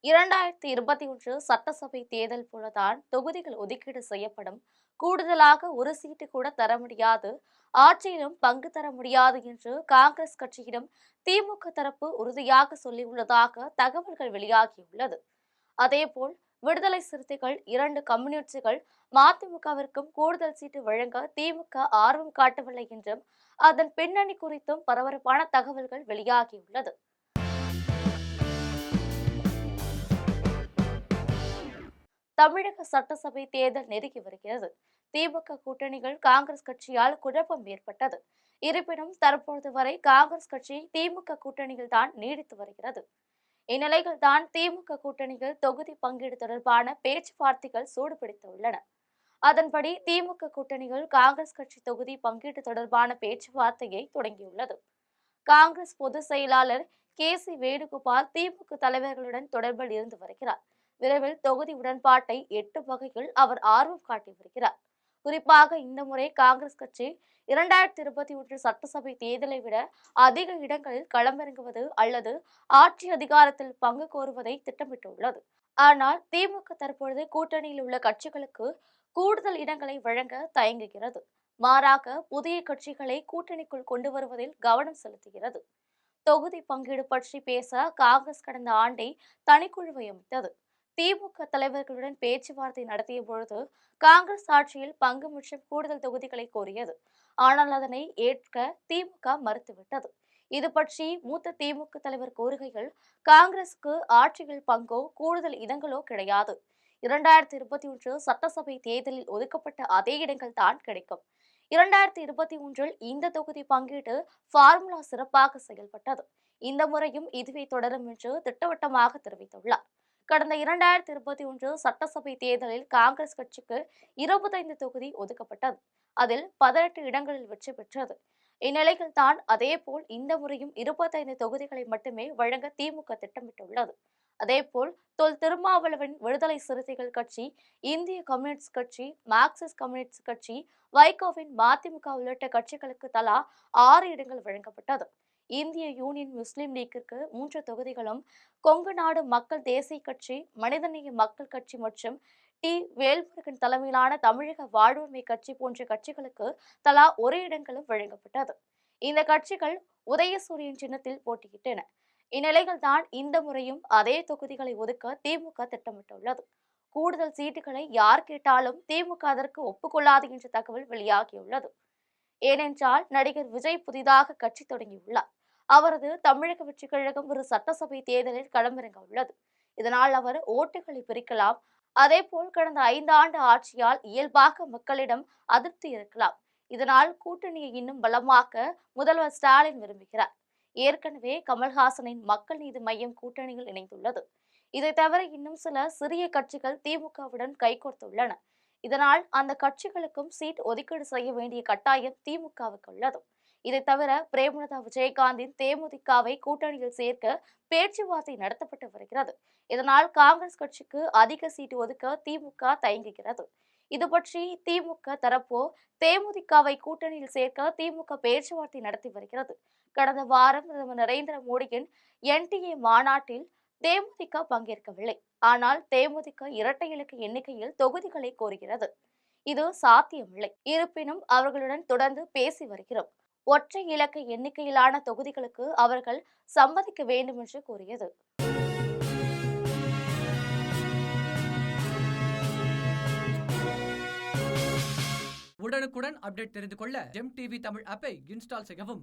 2021 சட்டசபை தேர்தல் போலதான் தொகுதிகள் ஒதுக்கீடு செய்யப்படும். கூடுதலாக ஒரு சீட்டு கூட தர முடியாது, ஆட்சியிலும் பங்கு தர முடியாது என்று காங்கிரஸ் கட்சியிடம் திமுக தரப்பு உறுதியாக சொல்லியுள்ளதாக தகவல்கள் வெளியாகியுள்ளது. அதேபோல் விடுதலை சிறுத்தைகள், 2 கம்யூனிஸ்டுகள் மதிமுகவிற்கும் கூடுதல் சீட்டு வழங்க திமுக ஆர்வம் காட்டவில்லை என்றும் அதன் பின்னணி குறித்தும் பரபரப்பான தகவல்கள் வெளியாகியுள்ளது. தமிழக சட்டசபை தேர்தல் நெருங்கி வருகிறது. திமுக கூட்டணிகள் காங்கிரஸ் கட்சியால் குழப்பம் ஏற்பட்டது. இருப்பினும் தற்பொழுது வரை காங்கிரஸ் கட்சி திமுக கூட்டணியில் தான் நீடித்து வருகிறது. இந்நிலையில் தான் திமுக கூட்டணிகள் தொகுதி பங்கீடு தொடர்பான பேச்சுவார்த்தைகள் சூடுபிடித்துள்ளன. அதன்படி திமுக கூட்டணிகள் காங்கிரஸ் கட்சி தொகுதி பங்கீடு தொடர்பான பேச்சுவார்த்தையை தொடங்கியுள்ளது. காங்கிரஸ் பொதுச் செயலாளர் KC வேணுகோபால் திமுக தலைவர்களுடன் தொடர்பில் இருந்து வருகிறார். விரைவில் தொகுதி உடன்பாட்டை எட்டு வகையில் அவர் ஆர்வம் காட்டி வருகிறார். குறிப்பாக இந்த முறை காங்கிரஸ் கட்சி 2021 சட்டசபை தேர்தலை விட அதிக இடங்களில் களமிறங்குவது அல்லது ஆட்சி அதிகாரத்தில் பங்கு கோருவதை திட்டமிட்டுள்ளது. ஆனால் திமுக தற்பொழுது கூட்டணியில் உள்ள கட்சிகளுக்கு கூடுதல் இடங்களை வழங்க தயங்குகிறது. மாறாக புதிய கட்சிகளை கூட்டணிக்குள் கொண்டு வருவதில் கவனம் செலுத்துகிறது. தொகுதி பங்கீடு பற்றி பேச காங்கிரஸ் கடந்த ஆண்டே தனிக்குழுவை அமைத்தது. திமுக தலைவர்களுடன் பேச்சுவார்த்தை நடத்திய பொழுது காங்கிரஸ் ஆட்சியில் பங்கு மற்றும் கூடுதல் தொகுதிகளை கோரியது. ஆனால் அதனை ஏற்க திமுக மறுத்துவிட்டது. இது பற்றி மூத்த திமுக தலைவர் கூறுகையில், காங்கிரசுக்கு ஆட்சியில் பங்கோ கூடுதல் இடங்களோ கிடையாது. 2021 சட்டசபை தேர்தலில் ஒதுக்கப்பட்ட அதே இடங்கள் தான் கிடைக்கும். 2021 இந்த தொகுதி பங்கீட்டு பார்முலா சிறப்பாக செயல்பட்டது. இந்த முறையும் இதுவே தொடரும் என்று திட்டவட்டமாக தெரிவித்துள்ளார். கடந்த 2021 சட்டசபை தேர்தலில் காங்கிரஸ் கட்சிக்கு 25 தொகுதி ஒதுக்கப்பட்டது. அதில் 18 இடங்களில் வெற்றி பெற்றது. இந்நிலையில் தான் அதேபோல் இந்த முறையும் 25 தொகுதிகளை மட்டுமே வழங்க திமுக திட்டமிட்டுள்ளது. அதேபோல் தொல் திருமாவளவன் விடுதலை சிறுத்தைகள் கட்சி, இந்திய கம்யூனிஸ்ட் கட்சி, மார்க்சிஸ்ட் கம்யூனிஸ்ட் கட்சி, வைகோவின் மதிமுக உள்ளிட்ட கட்சிகளுக்கு தலா 6 இடங்கள் வழங்கப்பட்டது. இந்திய யூனியன் முஸ்லீம் லீக்கிற்கு 3 தொகுதிகளும், கொங்கு நாடு மக்கள் தேசிய கட்சி, மனிதநேய மக்கள் கட்சி மற்றும் வேல்முருகன் தலைமையிலான தமிழக வாழ்வுரிமை கட்சி போன்ற கட்சிகளுக்கு தலா 1 இடங்களும் வழங்கப்பட்டது. இந்த கட்சிகள் உதயசூரியன் சின்னத்தில் போட்டியிட்டன. இந்நிலையில் தான் இந்த முறையும் அதே தொகுதிகளை ஒதுக்க திமுக திட்டமிட்டுள்ளது. கூடுதல் சீட்டுகளை யார் கேட்டாலும் திமுக அதற்கு ஒப்புக்கொள்ளாது என்ற தகவல் வெளியாகியுள்ளது. ஏனென்றால் நடிகர் விஜய் புதிதாக கட்சி தொடங்கியுள்ளார். அவரது தமிழக வெற்றிக் கழகம் ஒரு சட்டசபை தேர்தலில் களமிறங்க உள்ளது. இதனால் அவர் ஓட்டுகளை பிரிக்கலாம். அதேபோல் கடந்த 5 ஆண்டு ஆட்சியால் இயல்பாக மக்களிடம் அதிருப்தி இருக்கலாம். இதனால் கூட்டணியை இன்னும் பலமாக்க முதல்வர் ஸ்டாலின் விரும்புகிறார். ஏற்கனவே கமல்ஹாசனின் மக்கள் நீதி மய்யம் கூட்டணியில் இணைந்துள்ளது. இதை தவிர இன்னும் சில சிறிய கட்சிகள் திமுகவுடன் கைகோர்த்துள்ளன. இதனால் அந்த கட்சிகளுக்கும் சீட் ஒதுக்கீடு செய்ய வேண்டிய கட்டாயம் திமுகவுக்கு உள்ளது. இதை தவிர பிரேமலதா விஜயகாந்தின் தேமுதிகவை கூட்டணியில் சேர்க்க பேச்சுவார்த்தை நடத்தப்பட்டு வருகிறது. இதனால் காங்கிரஸ் கட்சிக்கு அதிக சீட் ஒதுக்க திமுக தயங்குகிறது. இது பற்றி திமுக தரப்போ தேமுதிகவை கூட்டணியில் சேர்க்க திமுக பேச்சுவார்த்தை நடத்தி வருகிறது. கடந்த வாரம் பிரதமர் நரேந்திர மோடியின் NDA மாநாட்டில் தேமுதிக பங்கேற்கவில்லை. ஆனால் தேமுதிக இரட்டை இலக்க எண்ணிக்கையில் தொகுதிகளை கோருகிறது. இது சாத்தியமில்லை. இருப்பினும் அவர்களுடன் தொடர்ந்து பேசி வருகிறோம். ஒற்றை இலக்க எண்ணிக்கையிலான தொகுதிகளுக்கு அவர்கள் சம்மதிக்க வேண்டும் என்று கூறியது. உடனுக்குடன் அப்டேட் தெரிந்து கொள்ள ஜெம் டிவி தமிழ் ஆப்பை இன்ஸ்டால் செய்யவும்.